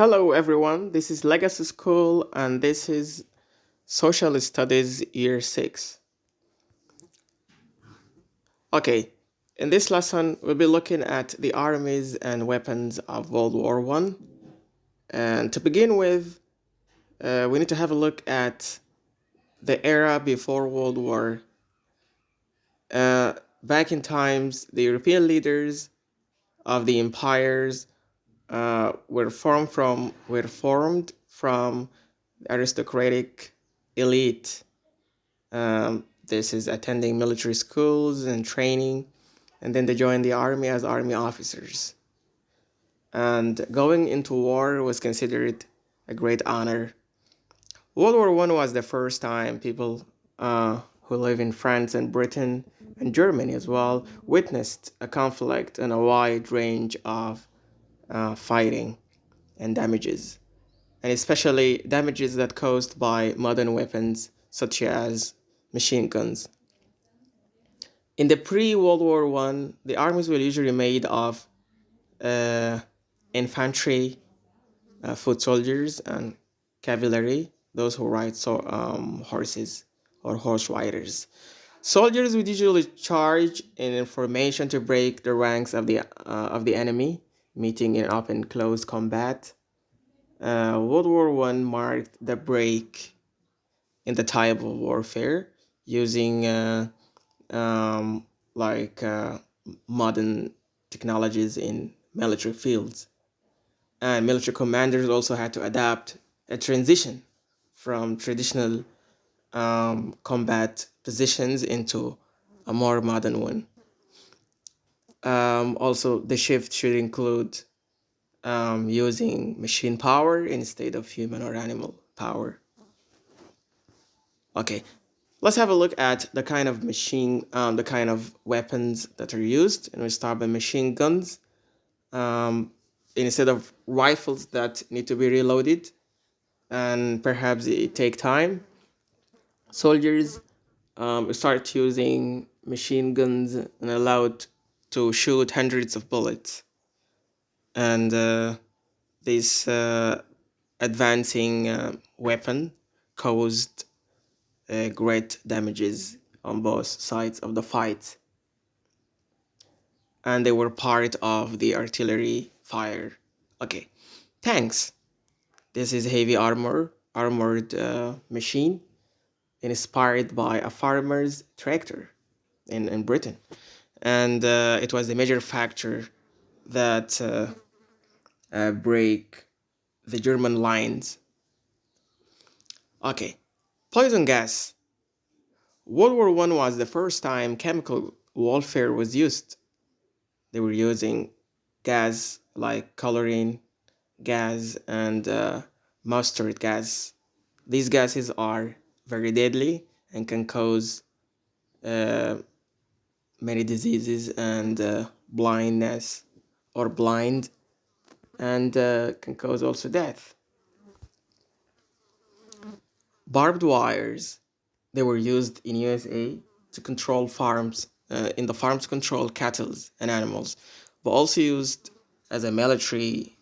Hello, everyone. This is Legacy School, and this is Social Studies Year 6. Okay, in this lesson, we'll be looking at the armies and weapons of World War One. And to begin with, we need to have a look at the era before World War. Back in times, the European leaders of the empires were formed from aristocratic elite. This is attending military schools and training, and then they joined the army as army officers. And going into war was considered a great honor. World War One was the first time people who live in France and Britain and Germany as well witnessed a conflict and a wide range of fighting and damages, and especially damages that caused by modern weapons such as machine guns. In the pre-World War One, the armies were usually made of uh, infantry, foot soldiers, and cavalry, those who ride horses or horse riders. Soldiers would usually charge in formation to break the ranks of the enemy, meeting in open close combat. World War One marked the break in the type of warfare using um, like modern technologies in military fields. And military commanders also had to adapt a transition from traditional combat positions into a more modern one. Also, the shift should include using machine power instead of human or animal power. Okay, let's have a look at the kind of weapons that are used, and we start by machine guns. Instead of rifles that need to be reloaded and perhaps it take time, soldiers start using machine guns and allowed to shoot hundreds of bullets. And this advancing weapon caused great damages on both sides of the fight, and they were part of the artillery fire. Okay, tanks. This is heavy armored machine inspired by a farmer's tractor in Britain, and it was the major factor that break the German lines. Okay, poison gas. World War One was the first time chemical warfare was used. They were using gas like chlorine gas and mustard gas. These gases are very deadly and can cause uh, many diseases and blindness or blind, and can cause also death. Barbed wires, they were used in USA to control farms, in the farms to control cattle and animals, but also used as a military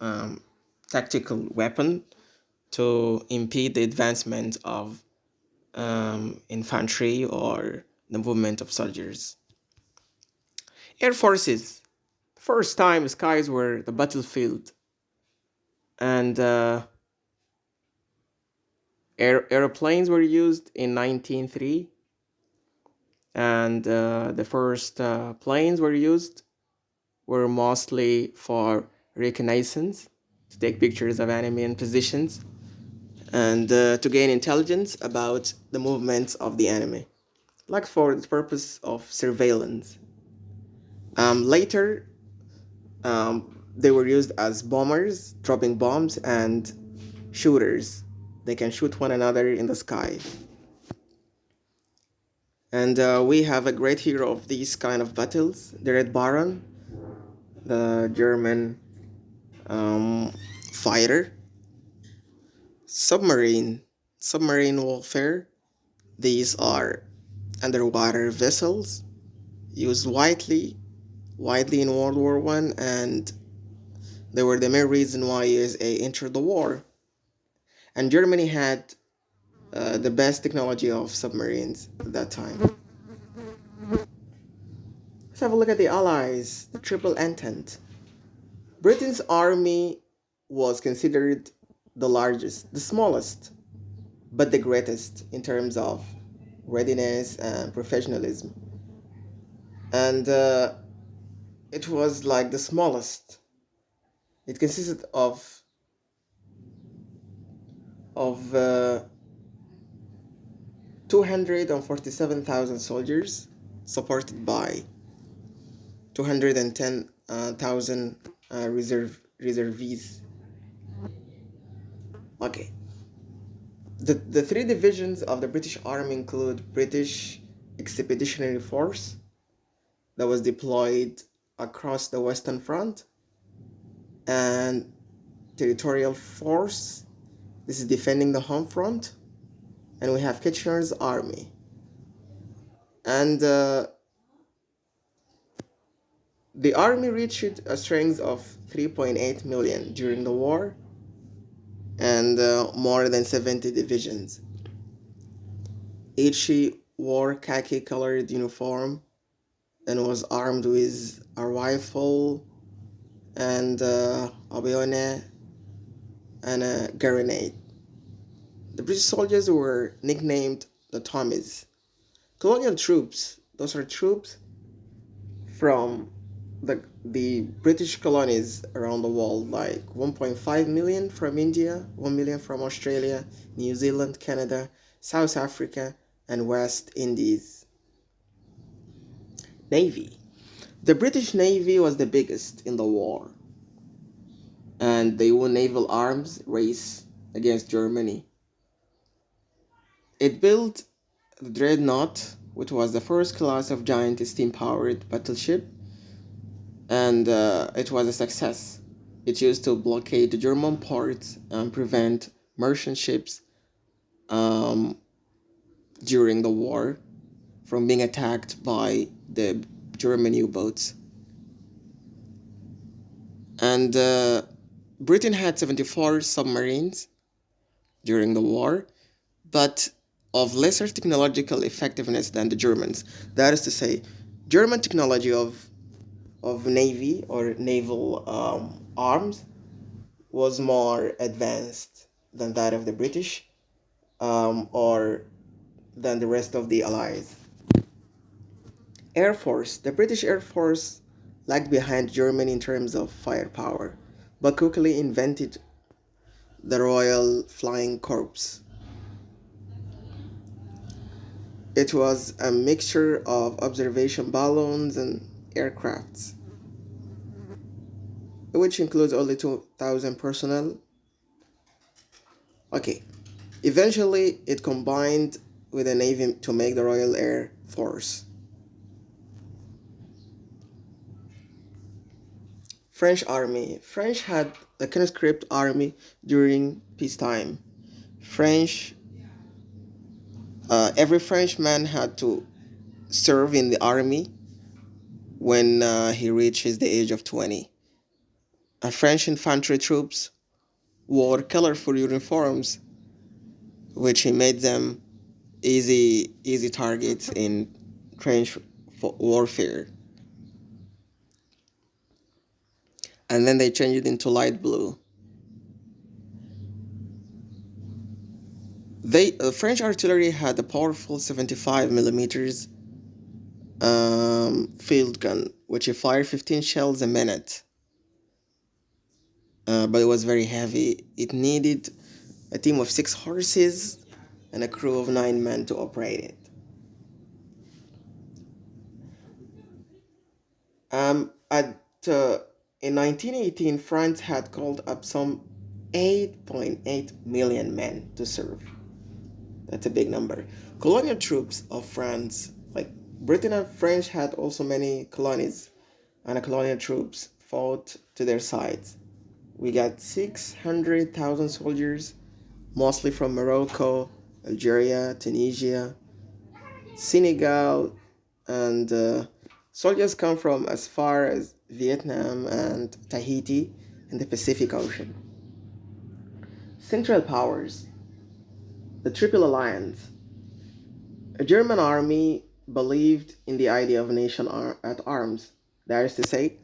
um, tactical weapon to impede the advancement of infantry or the movement of soldiers. Air forces. First time skies were the battlefield, and airplanes were used in 1903, and the first planes were mostly for reconnaissance, to take pictures of enemy and positions, and to gain intelligence about the movements of the enemy, like for the purpose of surveillance. Later, they were used as bombers, dropping bombs, and shooters. They can shoot one another in the sky. And we have a great hero of these kind of battles, the Red Baron, the German um, fighter. Submarine, submarine warfare. These are underwater vessels used widely in World War One, and They were the main reason why USA entered the war. And Germany had the best technology of submarines at that time. Let's have a look at the Allies, the Triple Entente. Britain's army was considered the largest, the smallest, but the greatest in terms of readiness and professionalism. And it was like the smallest. It consisted of 247,000 soldiers, supported by 210,000 reservees. Okay. The three divisions of the British Army include British Expeditionary Force that was deployed across the Western Front, and Territorial Force. This is defending the home front. And we have Kitchener's Army. And the army reached a strength of 3.8 million during the war, and more than 70 divisions. Each wore khaki colored uniform and was armed with a rifle and a bayonet and a grenade. The British soldiers were nicknamed the Tommies. Colonial troops, those are troops from the British colonies around the world, like 1.5 million from India, 1 million from Australia, New Zealand, Canada, South Africa, and West Indies. Navy. The British Navy was the biggest in the war, and they won naval arms race against Germany. It built the Dreadnought, which was the first class of giant steam-powered battleship, and it was a success. It used to blockade the German ports and prevent merchant ships um, during the war from being attacked by the German U-boats. And Britain had 74 submarines during the war, but of lesser technological effectiveness than the Germans. That is to say, German technology of navy or naval arms was more advanced than that of the British or than the rest of the Allies. Air Force. The British Air Force lagged behind Germany in terms of firepower, but quickly invented the Royal Flying Corps. It was a mixture of observation balloons and aircrafts, which includes only 2,000 personnel. Okay, eventually it combined with the Navy to make the Royal Air Force. French Army. French had a conscript army during peacetime. French, every Frenchman had to serve in the army when he reaches the age of 20. French infantry troops wore colorful uniforms, which made them easy targets in trench warfare. And then they changed it into light blue. French artillery had a powerful 75 millimeters field gun, which fired 15 shells a minute. But it was very heavy. It needed a team of 6 horses and a crew of 9 men to operate it. At In 1918, France had called up some 8.8 million men to serve. That's a big number. Colonial troops of France, like Britain and French, had also many colonies, and colonial troops fought to their sides. We got 600,000 soldiers, mostly from Morocco, Algeria, Tunisia, Senegal, and soldiers come from as far as Vietnam and Tahiti, in the Pacific Ocean. Central powers, the Triple Alliance. A German army believed in the idea of a nation at arms. That is to say,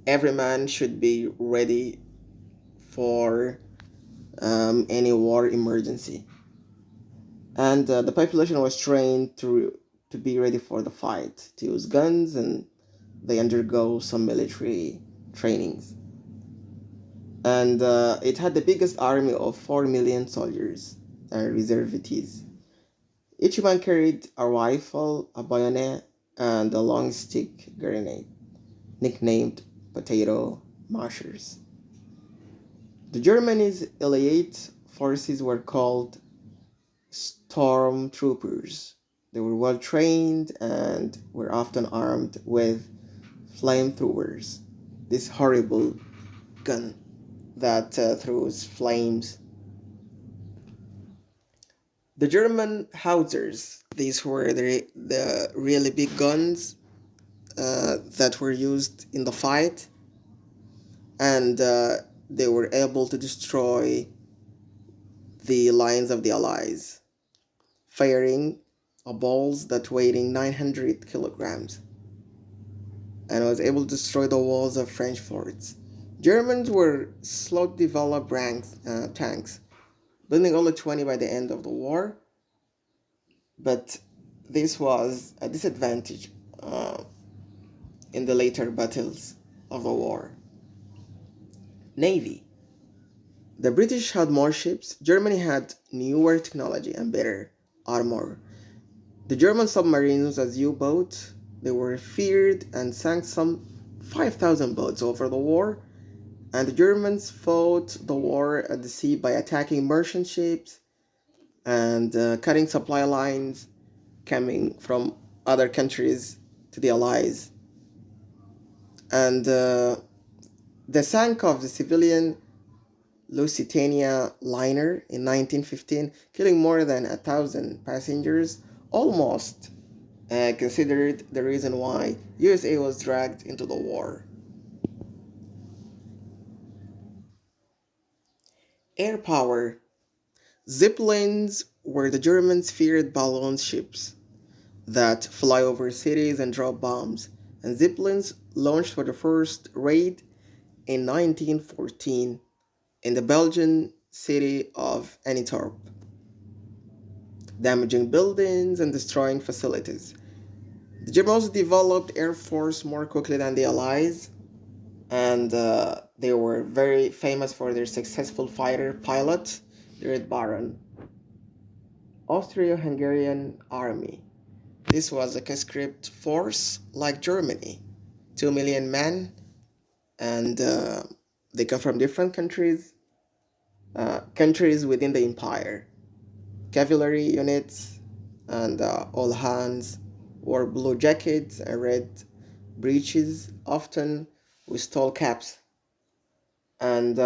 every man should be ready for any war emergency. And the population was trained to be ready for the fight, to use guns, and they undergo some military trainings. And it had the biggest army of 4 million soldiers and reservists. Each man carried a rifle, a bayonet, and a long stick grenade, nicknamed potato mashers. The Germany's elite forces were called stormtroopers. They were well trained and were often armed with flamethrowers, this horrible gun that throws flames. The German howitzers, these were the really big guns that were used in the fight, and they were able to destroy the lines of the Allies, firing balls that weighed 900 kilograms, and was able to destroy the walls of French forts. Germans were slow to develop tanks, building only 20 by the end of the war, but this was a disadvantage in the later battles of the war. Navy. The British had more ships, Germany had newer technology and better armor. The German submarines as U-boats, they were feared and sank some 5,000 boats over the war, and the Germans fought the war at the sea by attacking merchant ships and cutting supply lines coming from other countries to the Allies. And the sank of the civilian Lusitania liner in 1915, killing more than 1,000 passengers, almost considered the reason why USA was dragged into the war. Air power. Zeppelins were the Germans' feared balloon ships that fly over cities and drop bombs, and Zeppelins launched for the first raid in 1914 in the Belgian city of Antwerp, damaging buildings and destroying facilities. The Germans developed air force more quickly than the Allies, and they were very famous for their successful fighter pilot, the Red Baron. Austro-Hungarian Army. This was a conscript force like Germany, 2 million men, and they come from different countries within the empire. Cavalry units and all hands wore blue jackets and red breeches, often with tall caps, and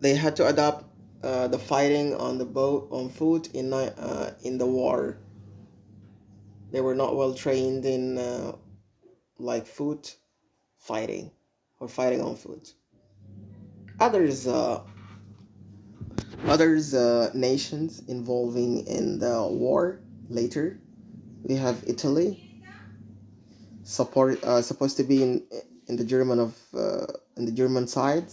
they had to adapt the fighting on the boat on foot in the war. They were not well trained in like foot fighting or fighting on foot. Others, others nations involving in the war later. We have Italy, supposed to be in the in the German side,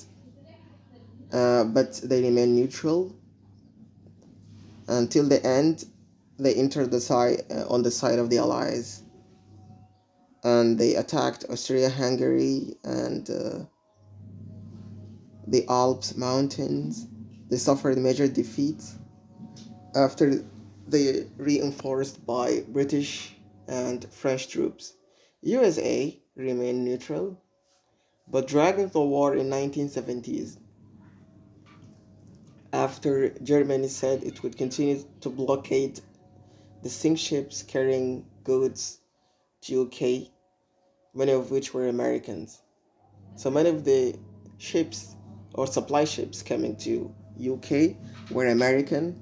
but they remain neutral until the end. They entered the side on the side of the Allies, and they attacked Austria-Hungary and the Alps mountains. They suffered major defeats after they reinforced by British and French troops. USA remained neutral, but dragged the war in 1970s after Germany said it would continue to blockade the sink ships carrying goods to UK, many of which were Americans. So many of the ships or supply ships coming to UK were American,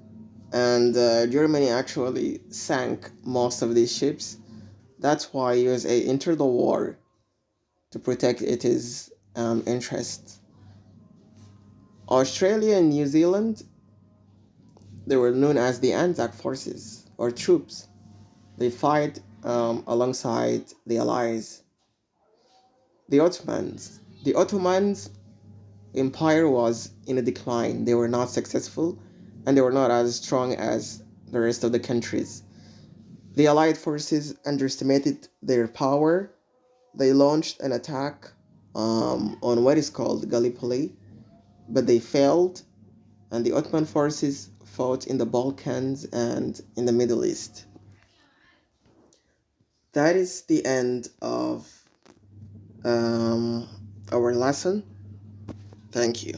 and Germany actually sank most of these ships. That's why USA entered the war to protect its interests. Australia and New Zealand, they were known as the Anzac forces or troops. They fight alongside the Allies. The Ottomans empire was in a decline. They were not successful and they were not as strong as the rest of the countries. The Allied forces underestimated their power. They launched an attack on what is called Gallipoli, but they failed, and the Ottoman forces fought in the Balkans and in the Middle East. That is the end of um, our lesson. Thank you.